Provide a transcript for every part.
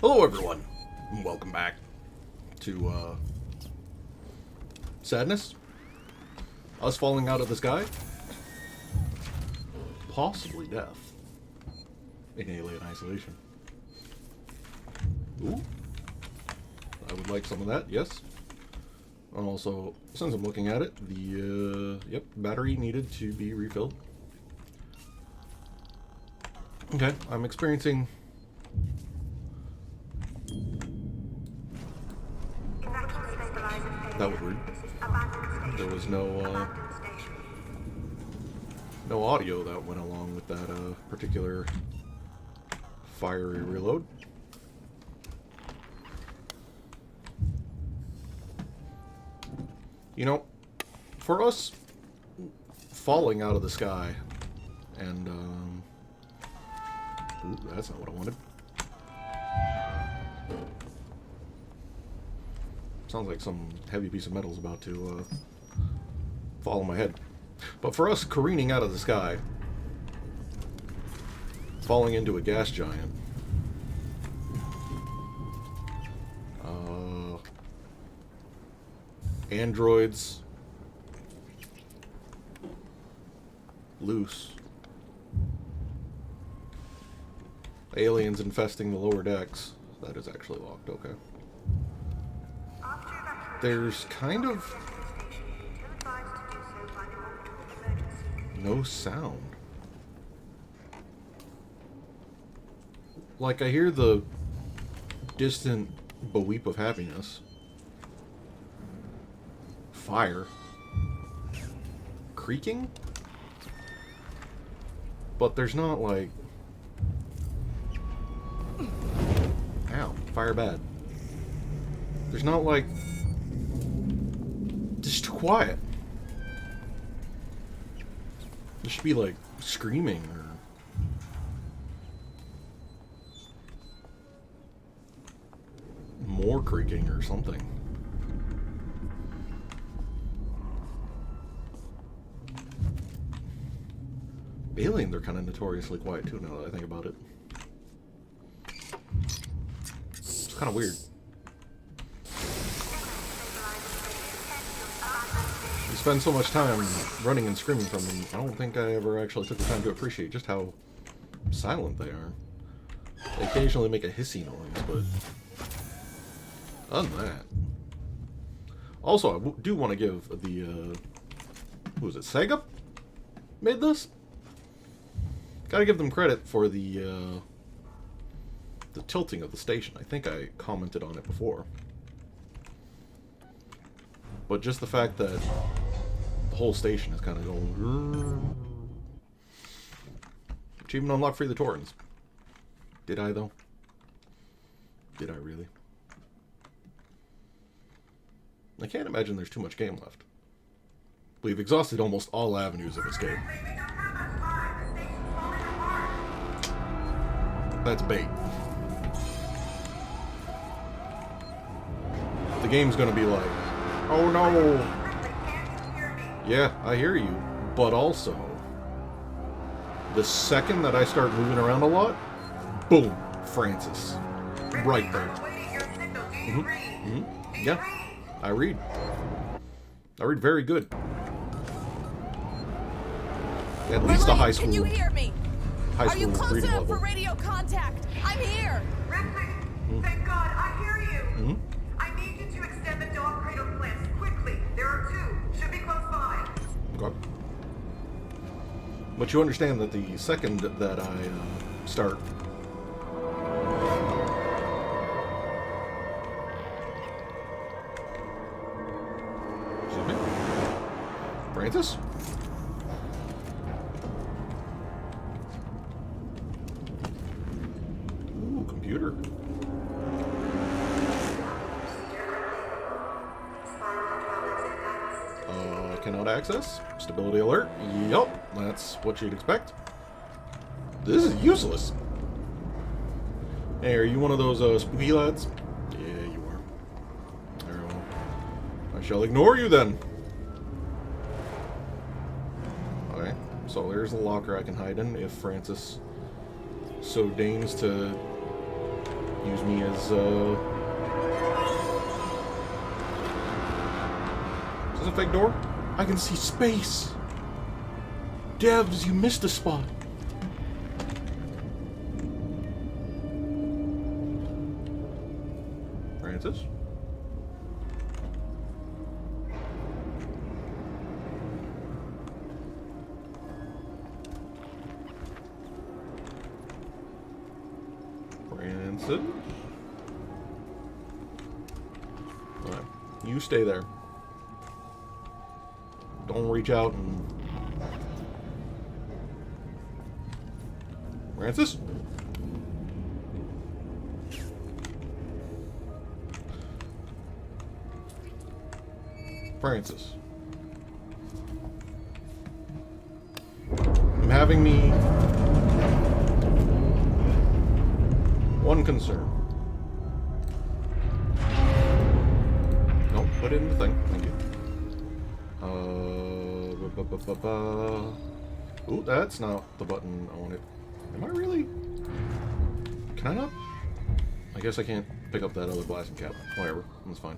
Hello everyone, and welcome back to Sadness. Us falling out of the sky. Possibly death. In Alien Isolation. Ooh. I would like some of that, yes. And also, since I'm looking at it, the battery needed to be refilled. Okay, I'm experiencing... That was weird. There was no audio that went along with that particular fiery reload. You know, for us falling out of the sky and ooh, that's not what I wanted. Sounds like some heavy piece of metal is about to fall on my head. But for us careening out of the sky, falling into a gas giant, androids loose, aliens infesting the lower decks. That is actually locked, okay. There's kind of no sound. Like, I hear the distant beweep of happiness. Fire. Creaking? But there's not, like... Ow, fire bad. There's not, like... Just quiet. There should be, like, screaming or... more creaking or something. Alien, they're kind of notoriously quiet too, now that I think about it. It's kind of weird. You spend so much time running and screaming from them, I don't think I ever actually took the time to appreciate just how silent they are. They occasionally make a hissy noise, but other than that. Also, I do want to give the, who was it, Sega? Made this? Gotta give them credit for the tilting of the station. I think I commented on it before. But just the fact that the whole station is kind of going... Achievement unlocked, free the Torrens. Did I, though? Did I really? I can't imagine there's too much game left. We've exhausted almost all avenues of escape. That's bait. The game's gonna be like, oh no! Yeah, I hear you. But also, the second that I start moving around a lot, boom, Francis. Right there. Yeah, I read. I read very good. At least a high school. Can you hear me? High Are you school close reading enough level. for radio contact? I'm here. Thank God, I hear you. I need you to extend the dog cradle cliffs quickly. There are two. Should be close by. Okay. But you understand that the second that I start... Excuse me? Francis? Ooh, computer. Cannot access. Stability alert. Yup, that's what you'd expect. This is useless. Hey, are you one of those spooky lads? Yeah, you are. Very well. I shall ignore you then. Okay, so there's the locker I can hide in if Francis so deigns to use me as, Is this a fake door? I can see space! Devs, you missed a spot! Francis? Francis? Alright, you stay there. Don't reach out and... Francis? Francis. I'm having me one concern. Nope, put it in the thing. Thank you. Ooh, that's not the button I wanted. Am I really? Can I not? I guess I can't pick up that other blasting cap. Whatever, that's fine.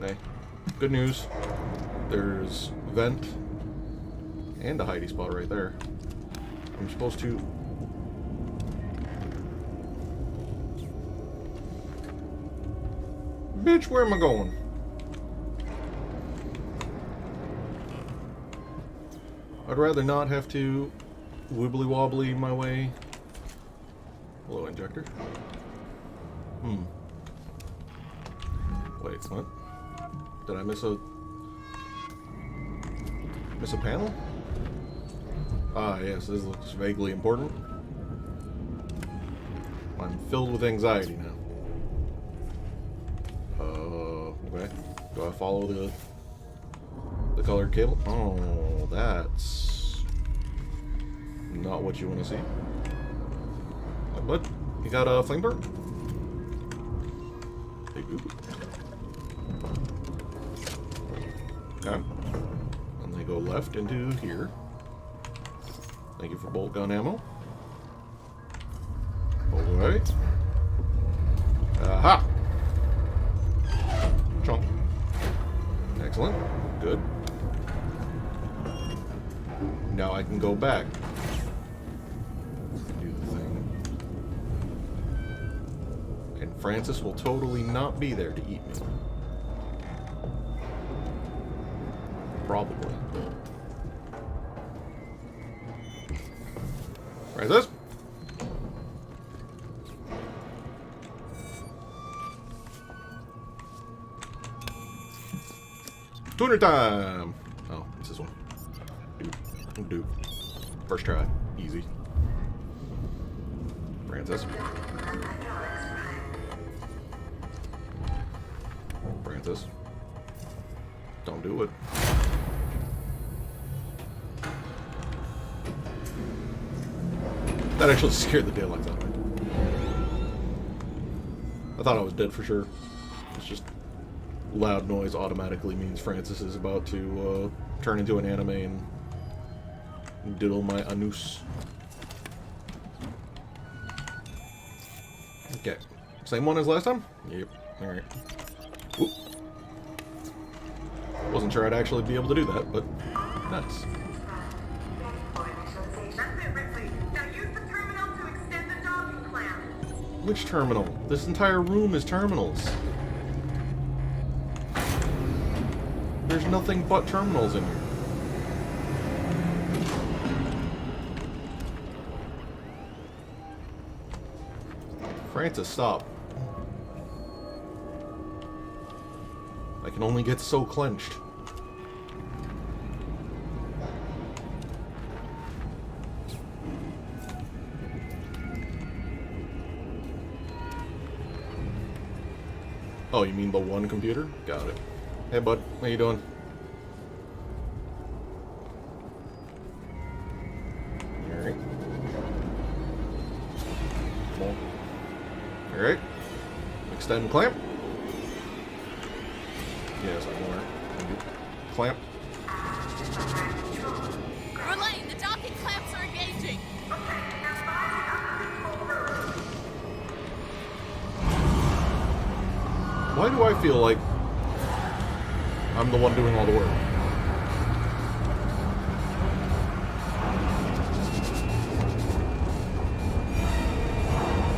Okay. Good news. There's vent and a hidey spot right there. I'm supposed to... Bitch, where am I going? I'd rather not have to wibbly wobbly my way. Hello, injector. Wait, what? Did I miss a panel? Ah, yes, this looks vaguely important. I'm filled with anxiety now. Okay. Do I follow the colored cable? Oh, that's not what you want to see. What? You got a flamethrower? Hey, goop. Okay. And they go left into here. Thank you for bolt gun ammo. Alright. Aha! Chunk. Excellent. Good. Now I can go back. Do the thing. And Francis will totally not be there to eat me. Probably. Francis? Tuner time! Oh, it's this one. Do. First try. Easy. Francis. Francis. Don't do it. That actually scared the daylights out of me. I thought I was dead for sure. It's just loud noise automatically means Francis is about to turn into an anime and diddle my anus. Okay. Same one as last time? Yep. Alright. Wasn't sure I'd actually be able to do that, but nice. Which terminal? This entire room is terminals. There's nothing but terminals in here. Francis, stop. I can only get so clenched. Oh, you mean the one computer? Got it. Hey, bud. How you doing? Alright. Come on. Alright. Extend clamp. Yes, I'm aware. Clamp. Relay, the docking clamps are engaging. Why do I feel like I'm the one doing all the work?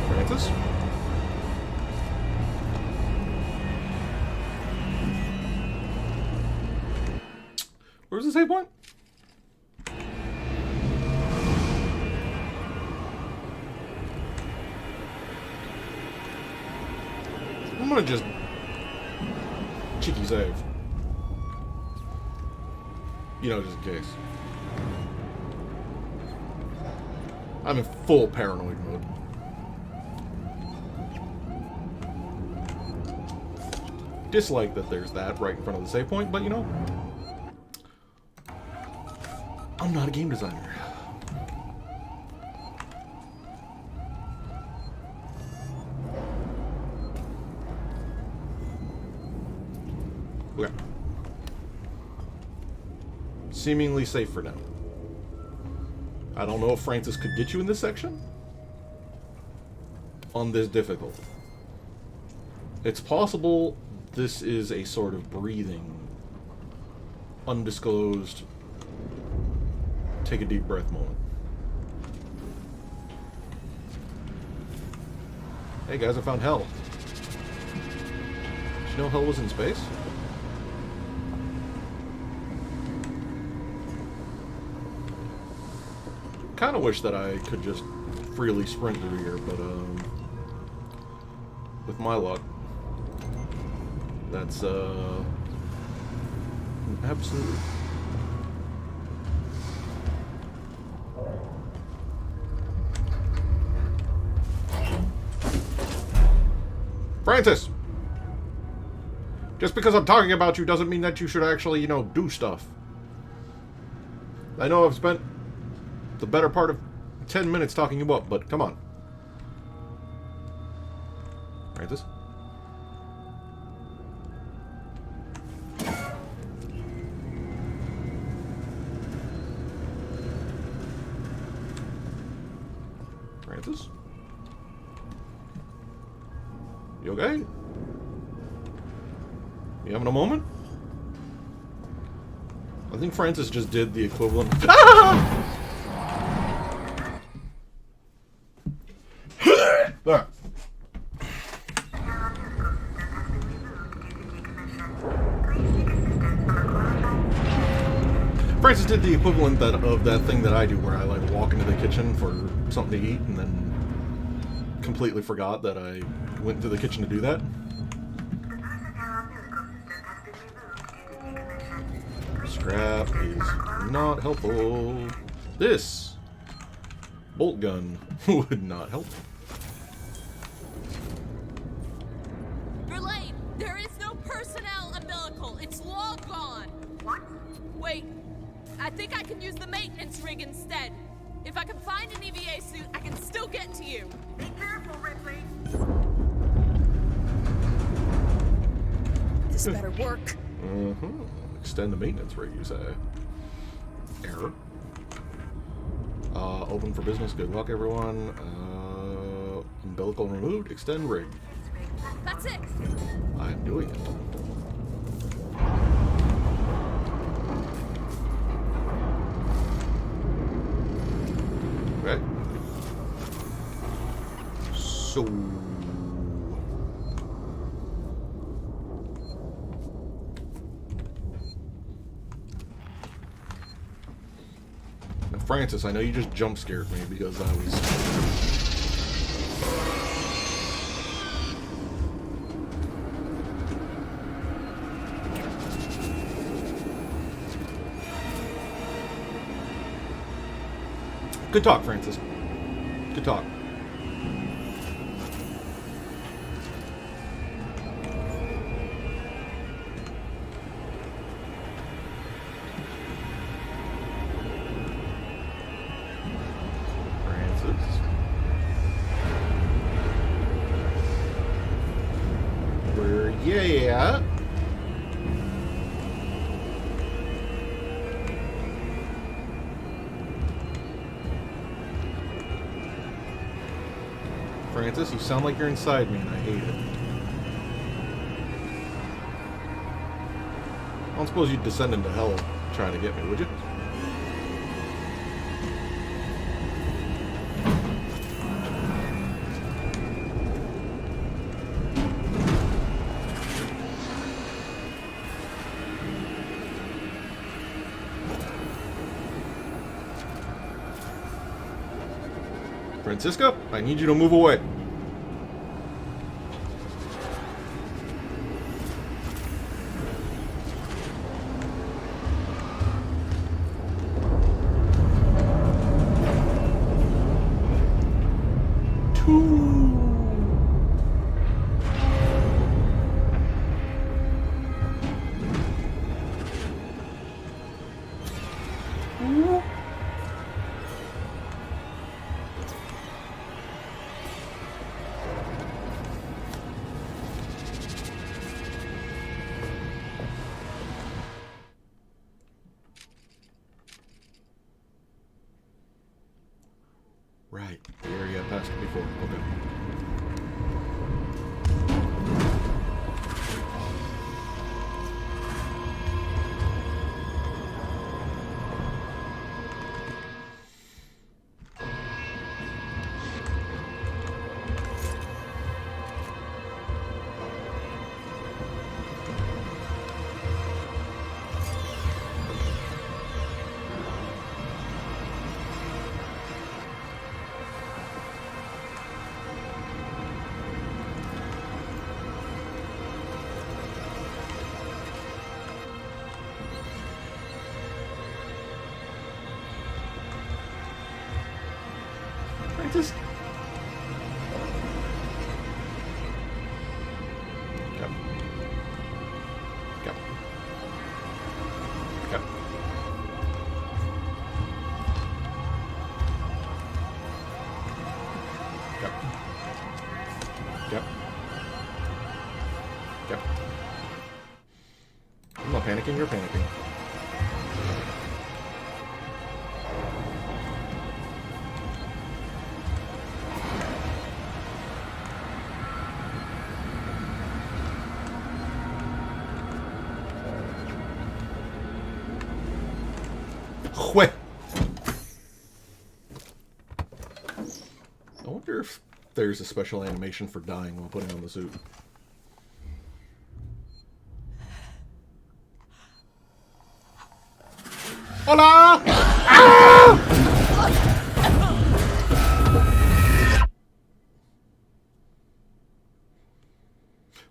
Francis? Where's the save point? I'm gonna just cheeky save. You know, just in case. I'm in full paranoid mode. Dislike that there's that right in front of the save point, but you know, I'm not a game designer. Okay. Seemingly safe for now. I don't know if Francis could get you in this section on this difficulty. It's possible this is a sort of breathing, undisclosed, take a deep breath moment. Hey guys, I found hell. Did you know hell was in space? Kind of wish that I could just freely sprint through here, but with my luck, that's an absolute. Francis! Just because I'm talking about you doesn't mean that you should actually, you know, do stuff. I know I've spent the better part of 10 minutes talking you up, but come on. Francis? Francis? You okay? You having a moment? I think Francis just did the equivalent. Ah! There. Francis did the equivalent of that thing that I do, where I like walk into the kitchen for something to eat and then completely forgot that I went to the kitchen to do that. Scrap is not helpful. This bolt gun would not help. Verlaine, there is no personnel umbilical. It's long gone. What? Wait, I think I can use the maintenance rig instead. If I can find an EVA suit, I can still get to you. Be careful, Ripley. This better work. Mm-hmm. Extend the maintenance rig, you say. Error. Open for business. Good luck, everyone. Umbilical removed. Extend rig. That's it. I'm doing it. Okay. So... Now, Francis, I know you just jump scared me because I was... Good talk, Francis. Good talk. Francis. Where you at? Francis, you sound like you're inside me, and I hate it. don't suppose you'd descend into hell trying to get me, would you? Francisca, I need you to move away. Right, the area I passed before. Okay. Just... Go. Go. Go. Go. Go. Go. I'm not panicking, you're panicking. Wait. I wonder if there's a special animation for dying while putting on the suit. Hola! Ah!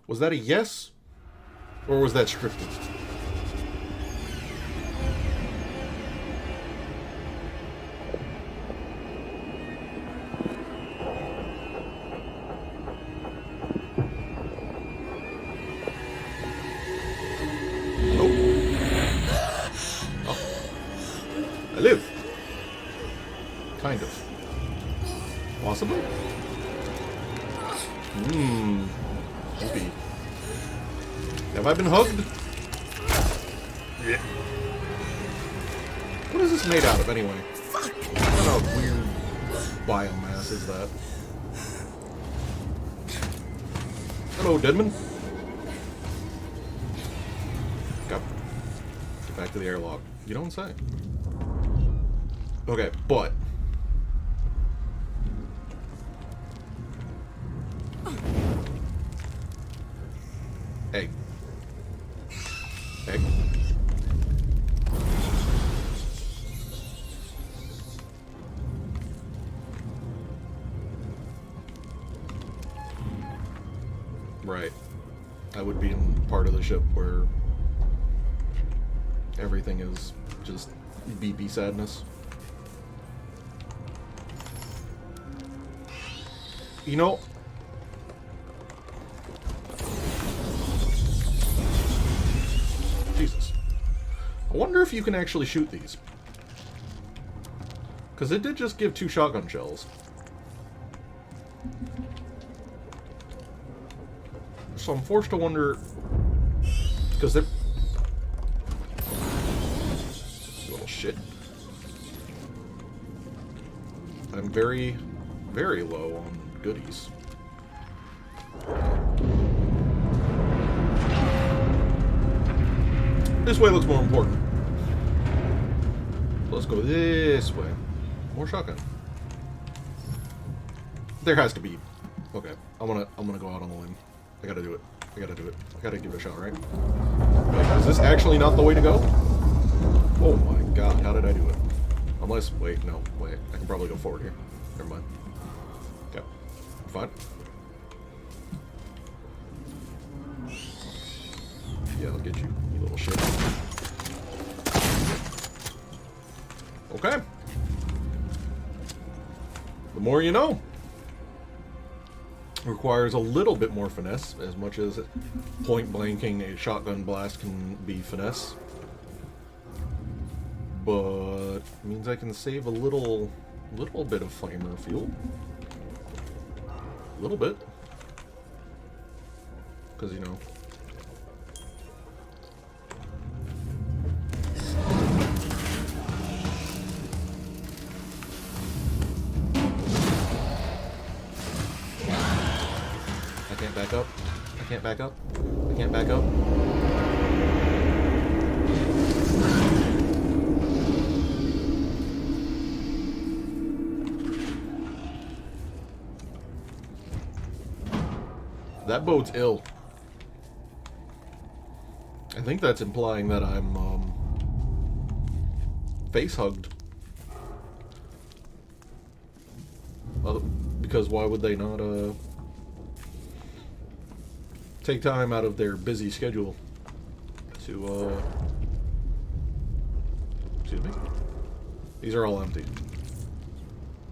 Was that a yes? Or was that scripted? I live. Kind of. Possibly? Maybe. Have I been hugged? Yeah. What is this made out of, anyway? What kind of weird biomass is that? Hello, Deadman. Go. Get back to the airlock. You don't say. Okay, but... Egg. Egg. Right. I would be in part of the ship where everything is just beepy sadness. You know, Jesus. I wonder if you can actually shoot these. Because it did just give 2 shotgun shells. So I'm forced to wonder... Because they're... Little shit. I'm very, very low on goodies. This way looks more important. Let's go this way. More shotgun. There has to be. Okay, I'm gonna go out on the limb. I gotta do it. I gotta do it. I gotta give it a shot, right? Wait, is this actually not the way to go? Oh my god, how did I do it? Unless, wait, no, wait. I can probably go forward here. Never mind. Okay, fine. Yeah, I'll get you, you little shit. Okay. The more you know. Requires a little bit more finesse, as much as point blanking a shotgun blast can be finesse. But means I can save a little bit of flamer fuel. A little bit. Because, you know. I can't back up. I can't back up. I can't back up. That bode's ill. I think that's implying that I'm, face-hugged. Because why would they not, take time out of their busy schedule to, excuse me? These are all empty.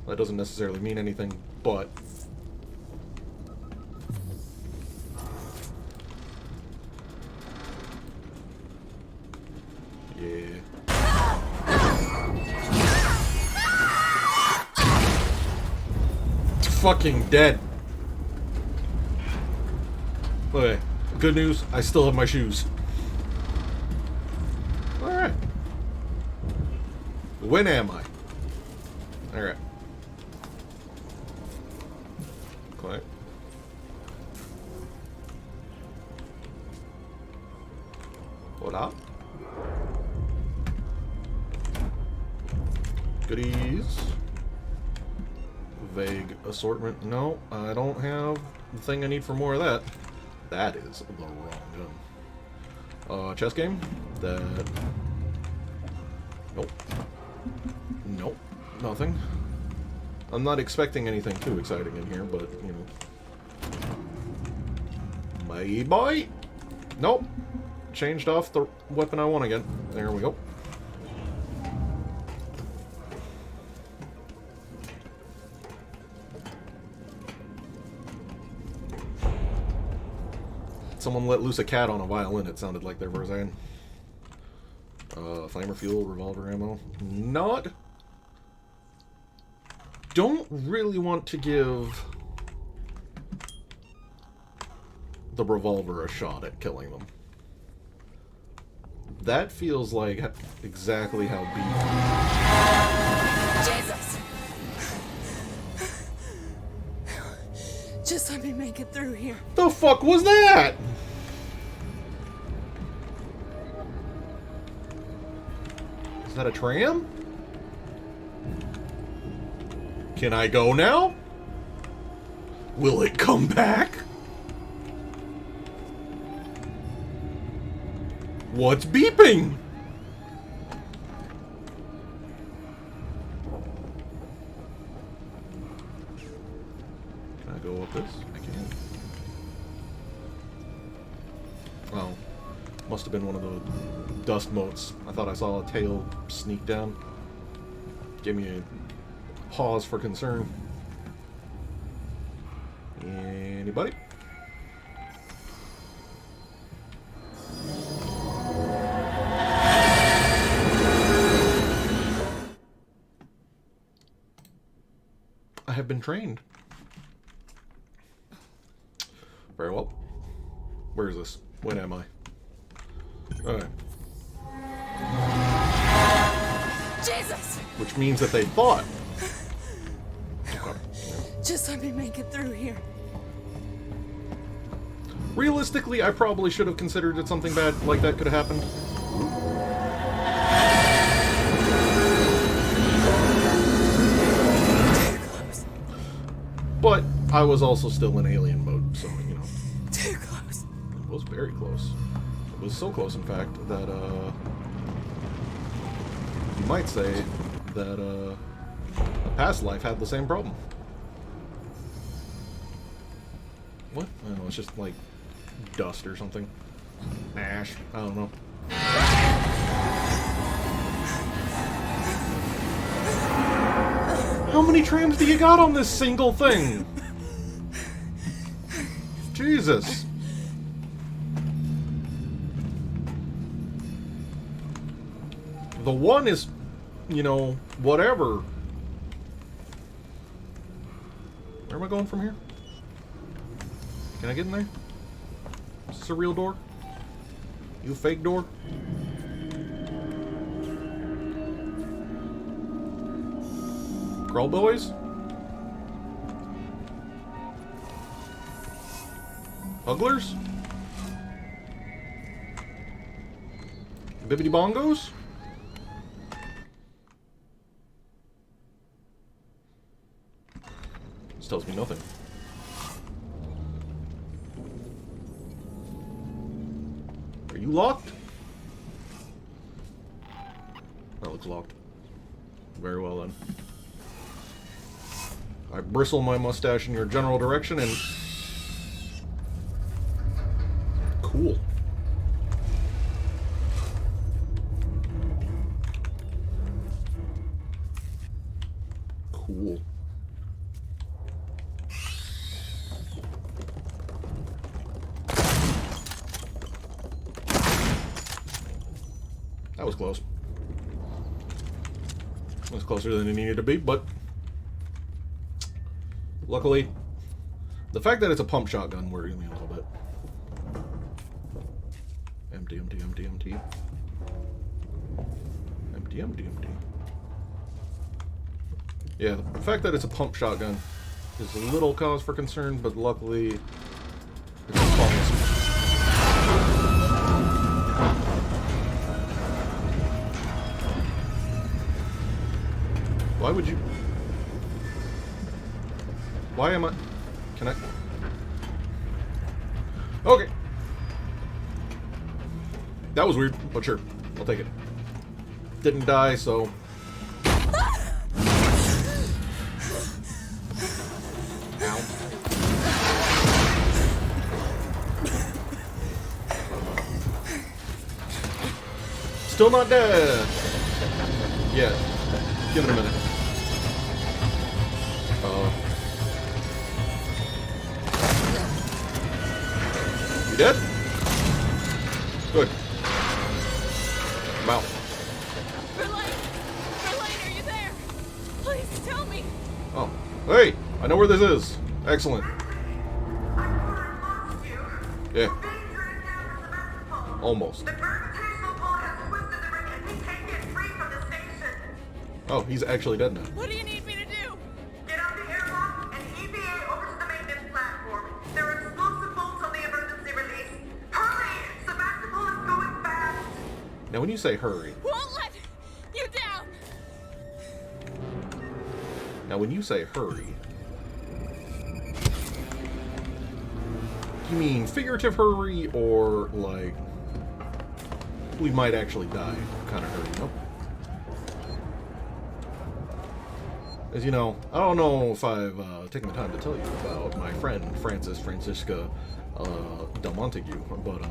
That doesn't necessarily mean anything, but... yeah. It's fucking dead. Okay, good news, I still have my shoes. Alright. When am I? Alright. Okay. What up? Goodies. Vague assortment. No, I don't have the thing I need for more of that. That is the wrong gun. Chess game? That... nope. Nope. Nothing. I'm not expecting anything too exciting in here, but, you know. Maybe? Nope. Changed off the weapon I want again. There we go. Someone let loose a cat on a violin, it sounded like they were saying. Flamer fuel, revolver ammo. Not... don't really want to give the revolver a shot at killing them. That feels like exactly how Jesus! Just let me make it through here. The fuck was that? Is that a tram? Can I go now? Will it come back? What's beeping? Can I go up this? I can. Oh. Must have been one of the dust motes. I thought I saw a tail sneak down. Gave me a pause for concern. Anybody? I have been trained. Very well. Where is this? When am I? Alright. Jesus! Which means that they thought. Okay. Just let me make it through here. Realistically, I probably should have considered that something bad like that could have happened. But I was also still in alien mode, so, you know. Too close. It was very close. It was so close, in fact, that, you might say that, a past life had the same problem. What? I don't know, it's just, like, dust or something. Ash. I don't know. How many trams do you got on this single thing? Jesus. The one is, you know, whatever. Where am I going from here? Can I get in there? Is this a real door? You a fake door? Crawl boys? Hugglers? Bibbidi bongos? This tells me nothing. Are you locked? That looks locked. Very well then. I bristle my mustache in your general direction and... Cool. Cool. That was close. It was closer than it needed to be, but... Luckily, the fact that it's a pump shotgun worries me a little bit. Empty, empty, empty, empty. Empty, empty, empty. Yeah, the fact that it's a pump shotgun is a little cause for concern, but luckily it's harmless. Why would you... Why am I... Can I... Okay. That was weird, but sure. I'll take it. Didn't die, so... Ow. Still not dead! Yeah. Give it a minute. You dead? Good. I'm out. Verlaine, are you there? Please tell me. Oh. Hey! I know where this is. Excellent. Yeah. Almost. The gravitational pull has twisted the ring and we can't get free from the station. Oh, he's actually dead now. What do you need me to do? Get out the airlock and EVA over to the maintenance platform. There are explosive bolts on the emergency release. Hurry! Sebastopol is going fast. Now when you say hurry, Won't let you down. now when you say hurry, you mean figurative hurry or like we might actually die kind of hurry? Nope. As you know, I don't know if I've taken the time to tell you about my friend Francisca Del Montague, but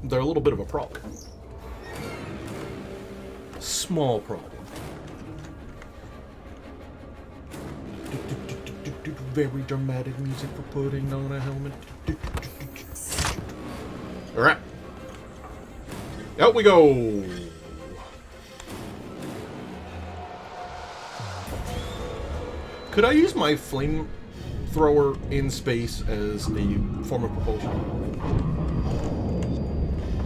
they're a little bit of a problem. Small problem. Very dramatic music for putting on a helmet. Alright. Out we go! Could I use my flamethrower in space as a form of propulsion?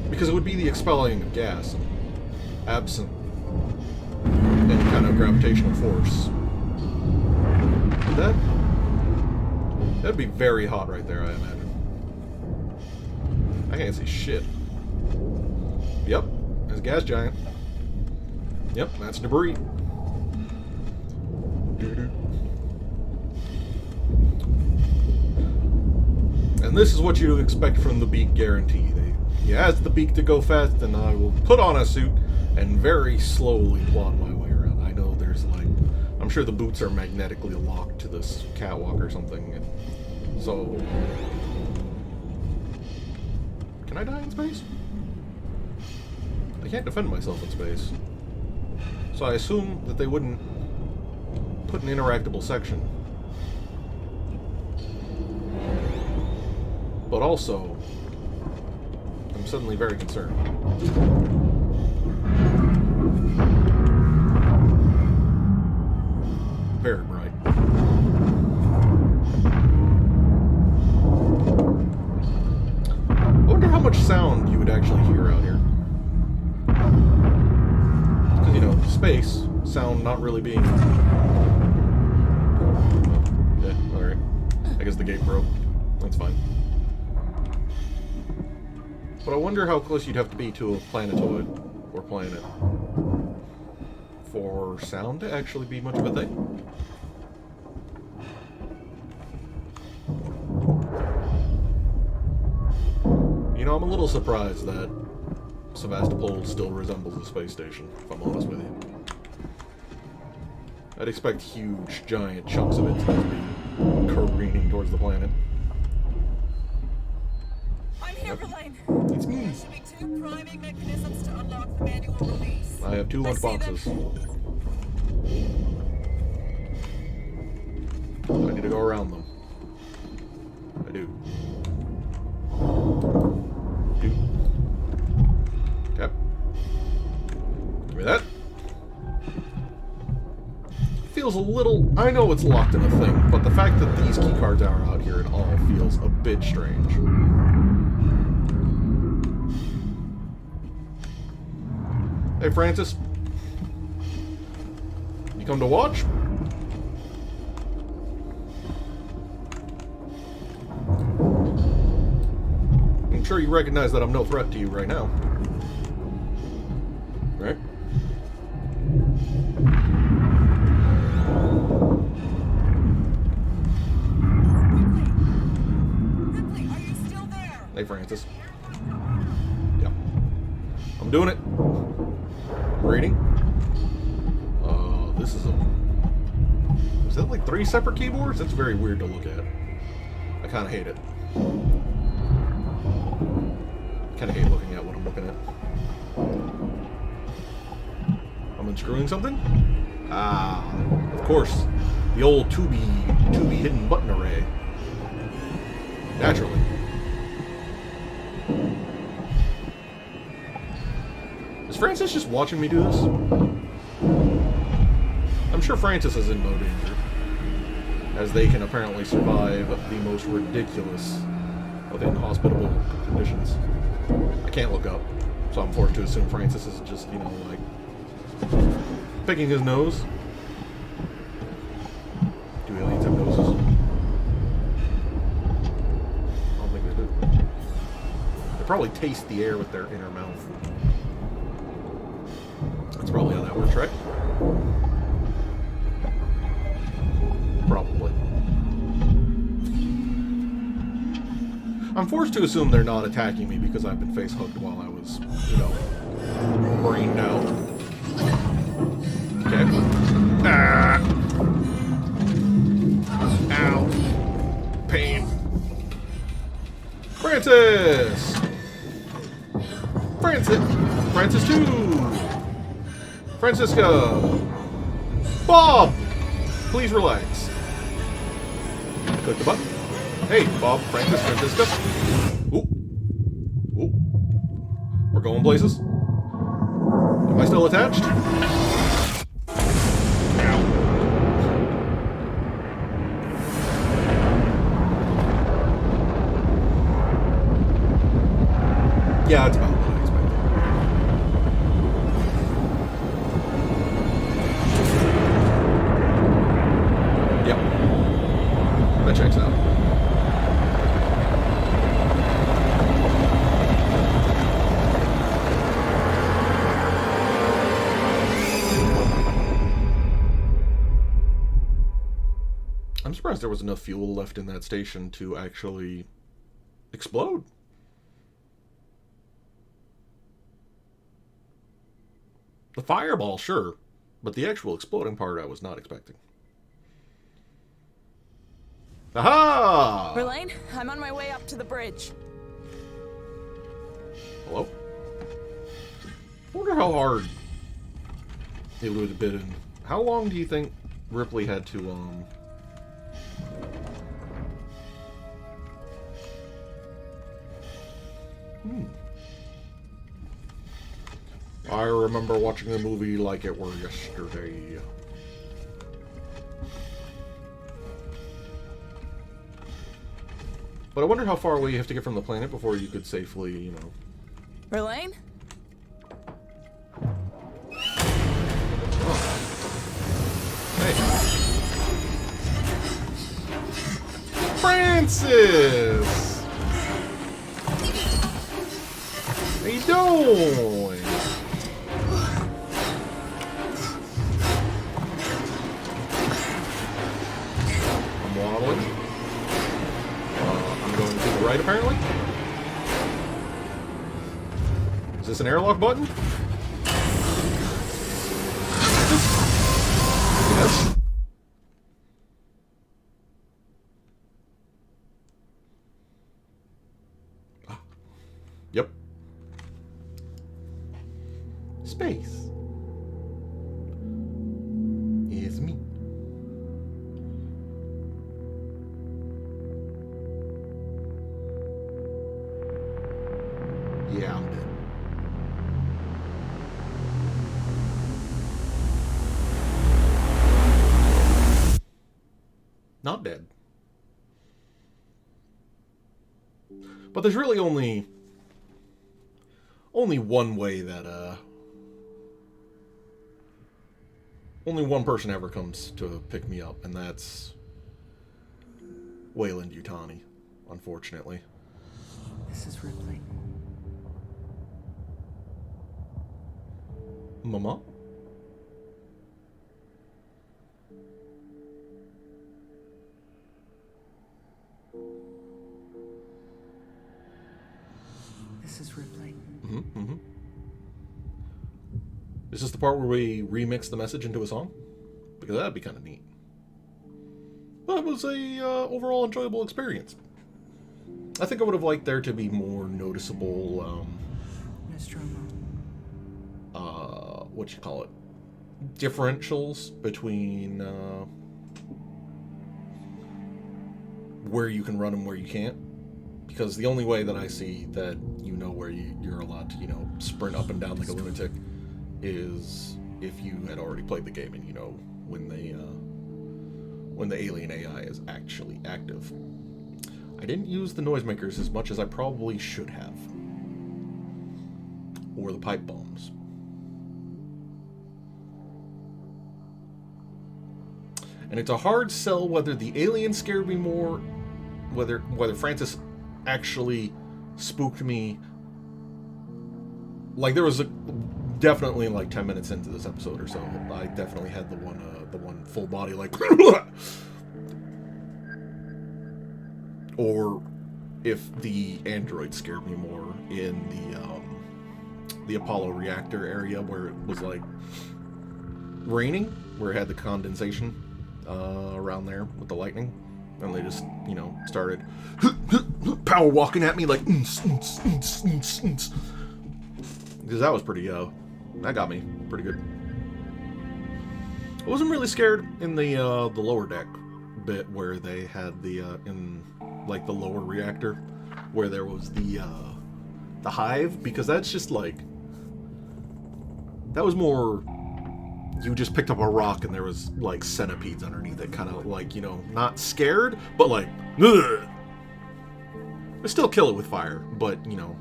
Because it would be the expelling of gas, absent any kind of gravitational force. That'd be very hot right there, I imagine. I can't see shit. Yep, there's a gas giant. Yep, that's debris. And this is what you expect from the Beake guarantee. He ask the Beake to go fast, and I will put on a suit and very slowly plod my way around. I know there's like, I'm sure the boots are magnetically locked to this catwalk or something, and so... Can I die in space? I can't defend myself in space. So I assume that they wouldn't put an interactable section. But also, I'm suddenly very concerned. Very bright. I wonder how much sound you would actually hear out here. Because, you know, space, sound not really being... Yeah, alright. I guess the gate broke. That's fine. But I wonder how close you'd have to be to a planetoid or planet for sound to actually be much of a thing. You know, I'm a little surprised that Sevastopol still resembles a space station, if I'm honest with you. I'd expect huge, giant chunks of it to be careening towards the planet. I'm here, Verlaine. It's me. There should be 2 priming mechanisms to unlock the manual release. I have 2 lunch boxes. I need to go around them. I do. Okay. Give me that. Feels a little... I know it's locked in a thing, but the fact that these key cards are out here at all feels a bit strange. Hey, Francis. You come to watch? I'm sure you recognize that I'm no threat to you right now. Right? Ripley, are you still there? Hey, Francis. Yeah. I'm doing it. I'm reading. This is a... Is that like 3 separate keyboards? That's very weird to look at. I kind of hate it. I kind of hate looking at what I'm looking at. I'm unscrewing something? Ah, of course. The old tubey hidden button array. Naturally. Is Francis just watching me do this? I'm sure Francis is in no danger, as they can apparently survive the most ridiculous of inhospitable conditions. I can't look up, so I'm forced to assume Francis is just, you know, like, picking his nose. Do aliens have noses? I don't think they do. They probably taste the air with their inner mouth. That's probably how that works, right? Probably. I'm forced to assume they're not attacking me because I've been face-hugged while I was, you know, brained out. Okay. Ah! Ow. Pain. Francis! Francis 2! Francisca! Bob! Please relax. Click the button. Hey, Bob, Francis, Francisca. Ooh. Ooh. We're going places. Am I still attached? Ow. Yeah, it's about what I expected. Yep. That checks out. I'm surprised there was enough fuel left in that station to actually explode. The fireball, sure, but the actual exploding part I was not expecting. Aha! Verlaine, I'm on my way up to the bridge. Hello? I wonder how hard it would have been. How long do you think Ripley had to, I remember watching the movie like it were yesterday. But I wonder how far away you have to get from the planet before you could safely, you know... Verlaine? Oh. Hey. Francis! How you doing? I'm waddling. I'm going to the right, apparently. Is this an airlock button? Yes. Yep. Space is me. Yeah, I'm dead. Not dead. But there's really only one way that only one person ever comes to pick me up, and that's Wayland Yutani, unfortunately. This is Ripley. Mama? This is Ripley. Is this the part where we remix the message into a song? Because that'd be kind of neat. That was a overall enjoyable experience. I think I would have liked there to be more noticeable, Nostromo. what you call it? Differentials between where you can run and where you can't. Because the only way that I see that you know where you're allowed to, you know, sprint up and down like a lunatic is if you had already played the game and you know when the alien AI is actually active. I didn't use the noisemakers as much as I probably should have. Or the pipe bombs. And it's a hard sell whether the alien scared me more, whether Francis actually spooked me. Like, there was definitely like 10 minutes into this episode or so, I definitely had the one full body like or if the android scared me more in the Apollo reactor area where it was like raining, where it had the condensation around there with the lightning, and they just, you know, started power walking at me like because that was pretty that got me pretty good. I wasn't really scared in the lower deck bit where they had the in like the lower reactor where there was the hive, because that's just like, that was more, you just picked up a rock and there was like centipedes underneath it, kind of like, you know, not scared, but like, ugh. I still kill it with fire, but, you know,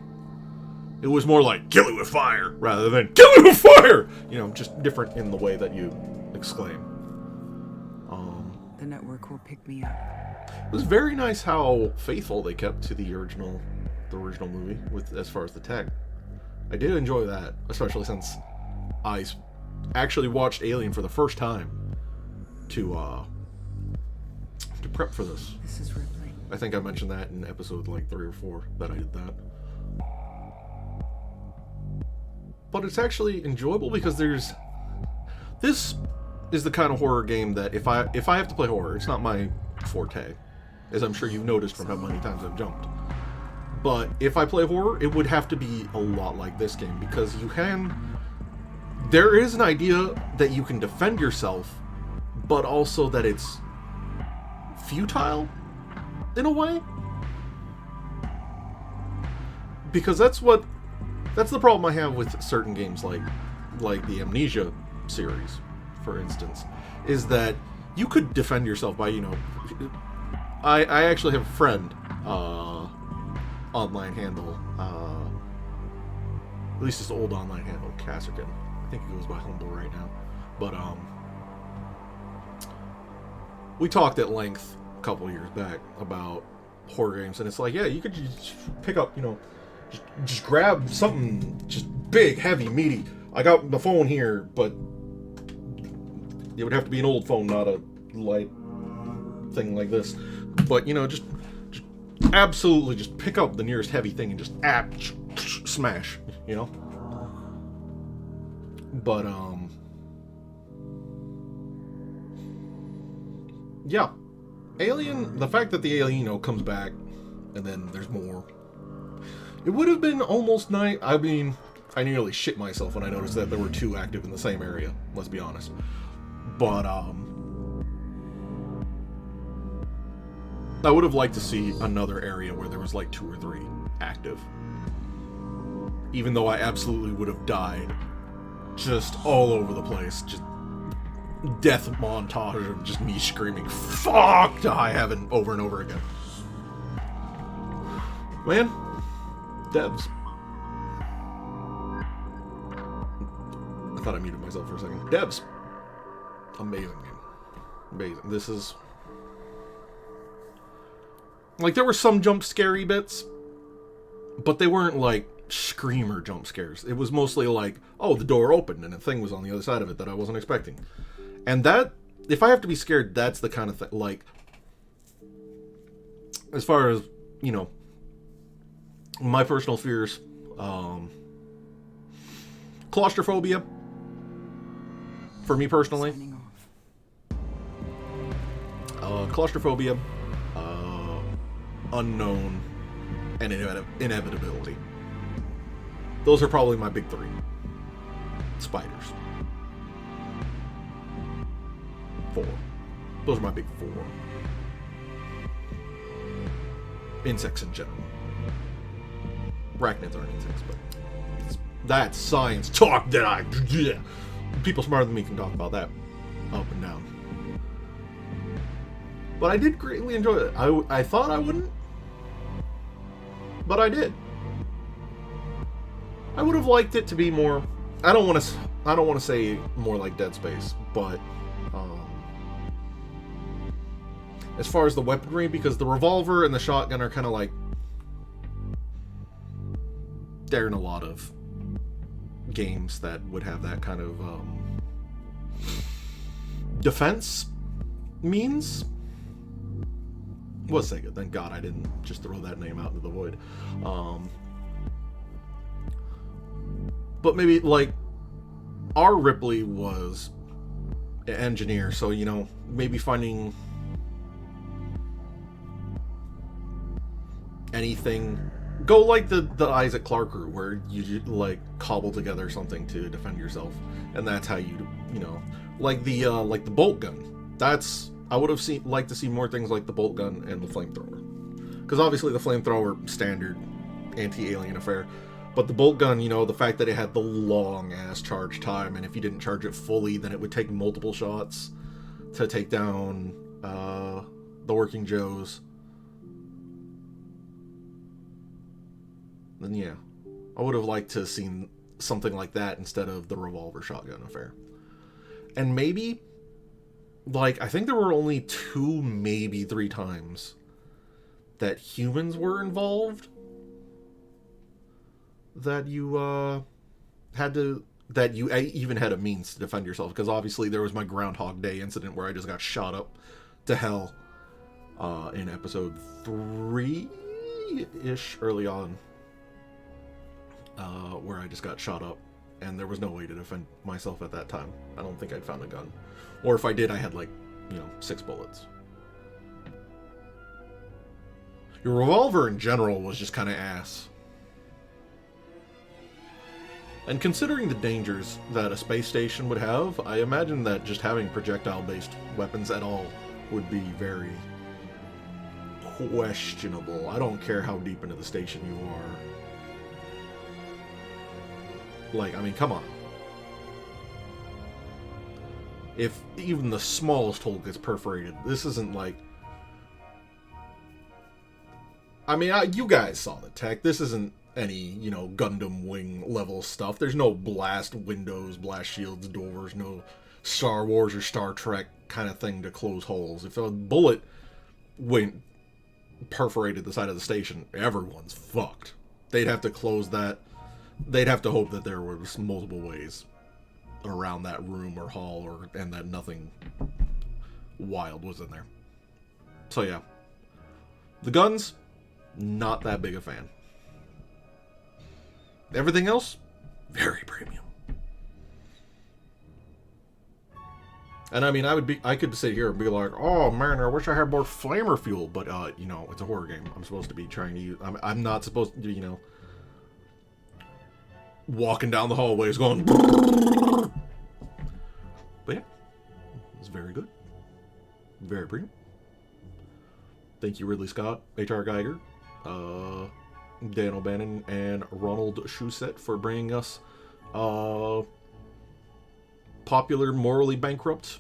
it was more like, kill it with fire, rather than, kill it with fire! You know, just different in the way that you exclaim. The network will pick me up. It was very nice how faithful they kept to the original movie, with as far as the tech. I did enjoy that, especially since I actually watched Alien for the first time to to prep for this. This is Ripley. I think I mentioned that in episode like 3 or 4 that I did that. But it's actually enjoyable because this is the kind of horror game that if I have to play horror, it's not my forte, as I'm sure you've noticed from how many times I've jumped. But if I play horror, it would have to be a lot like this game, because there is an idea that you can defend yourself, but also that it's futile in a way. Because that's the problem I have with certain games like the Amnesia series, for instance, is that you could defend yourself by, I actually have a friend, online handle, at least his old online handle, Kasserkin. I think he goes by Humble right now. But, we talked at length a couple years back about horror games, and it's like, yeah, you could just pick up, just grab something just big, heavy, meaty. I got the phone here, but it would have to be an old phone, not a light thing like this. But, just absolutely just pick up the nearest heavy thing and just smash, But, yeah. Alien, the fact that the alien, comes back, and then there's more. It would have been almost nice. I mean, I nearly shit myself when I noticed that there were 2 active in the same area, let's be honest. But, I would have liked to see another area where there was like 2 or 3 active. Even though I absolutely would have died just all over the place. Just death montage of just me screaming "fuck" to high heaven over and over again. Man, devs. I thought I muted myself for a second. Devs. Amazing game. Amazing. This is... like, there were some jump scary bits, but they weren't like screamer jump scares. It was mostly like, oh, the door opened and a thing was on the other side of it that I wasn't expecting. And that, if I have to be scared, that's the kind of thing, like, as far as, my personal fears, claustrophobia, for me personally, claustrophobia, unknown, and inevitability. Those are probably my big 3. Spiders. 4. Those are my big 4. Insects in general. Arachnids aren't insects, but that's science talk that people smarter than me can talk about that up and down. But I did greatly enjoy it. I thought I wouldn't, but I did. I would have liked it to be more. I don't want to say more like Dead Space, but as far as the weaponry, because the revolver and the shotgun are kind of like, they're in a lot of games that would have that kind of defense means. Was Sega? Thank God I didn't just throw that name out into the void. But maybe, like, our Ripley was an engineer, so, maybe finding anything, go like the Isaac Clarke route, where you, like, cobble together something to defend yourself, and that's how you like the bolt gun. That's, I would have liked to see more things like the bolt gun and the flamethrower, because obviously the flamethrower, standard anti-alien affair. But the bolt gun, the fact that it had the long-ass charge time, and if you didn't charge it fully, then it would take multiple shots to take down the Working Joes. Then, yeah, I would have liked to have seen something like that instead of the revolver shotgun affair. And maybe, like, I think there were only 2, maybe 3 times that humans were involved. That you even had a means to defend yourself, because obviously there was my Groundhog Day incident where I just got shot up to hell in episode 3-ish, early on, where I just got shot up, and there was no way to defend myself at that time. I don't think I'd found a gun. Or if I did, I had, like, 6 bullets. Your revolver in general was just kind of ass. And considering the dangers that a space station would have, I imagine that just having projectile-based weapons at all would be very questionable. I don't care how deep into the station you are. Like, I mean, come on. If even the smallest hole gets perforated, this isn't like... I mean, you guys saw the tech. This isn't any, Gundam Wing level stuff. There's no blast windows, blast shields, doors, no Star Wars or Star Trek kind of thing to close holes. If a bullet perforated the side of the station, everyone's fucked. They'd have to close that. They'd have to hope that there was multiple ways around that room or hall, and that nothing wild was in there. So yeah. The guns, not that big a fan. Everything else, very premium. And I mean, I could sit here and be like, oh man, I wish I had more flamer fuel, but it's a horror game. I'm supposed to be trying to use, I'm not supposed to, walking down the hallways going, but yeah, it's very good. Very premium. Thank you, Ridley Scott, H.R. Geiger, Dan O'Bannon, and Ronald Shusett for bringing us popular, morally bankrupt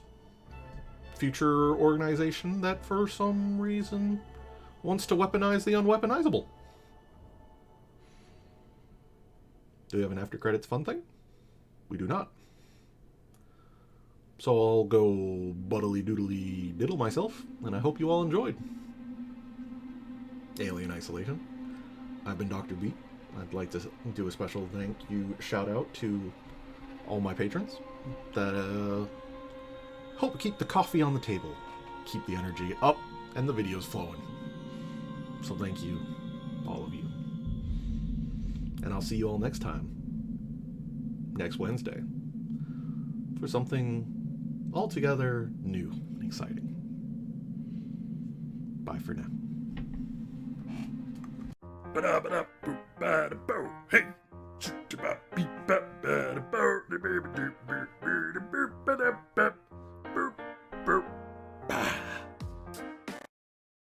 future organization that for some reason wants to weaponize the unweaponizable. Do we have an after credits fun thing? We do not. So I'll go buttily doodly diddle myself, and I hope you all enjoyed Alien Isolation. I've been Dr. Beake. I'd like to do a special thank you shout out to all my patrons that help keep the coffee on the table, keep the energy up, and the videos flowing. So thank you, all of you. And I'll see you all next time, next Wednesday, for something altogether new and exciting. Bye for now. Hey,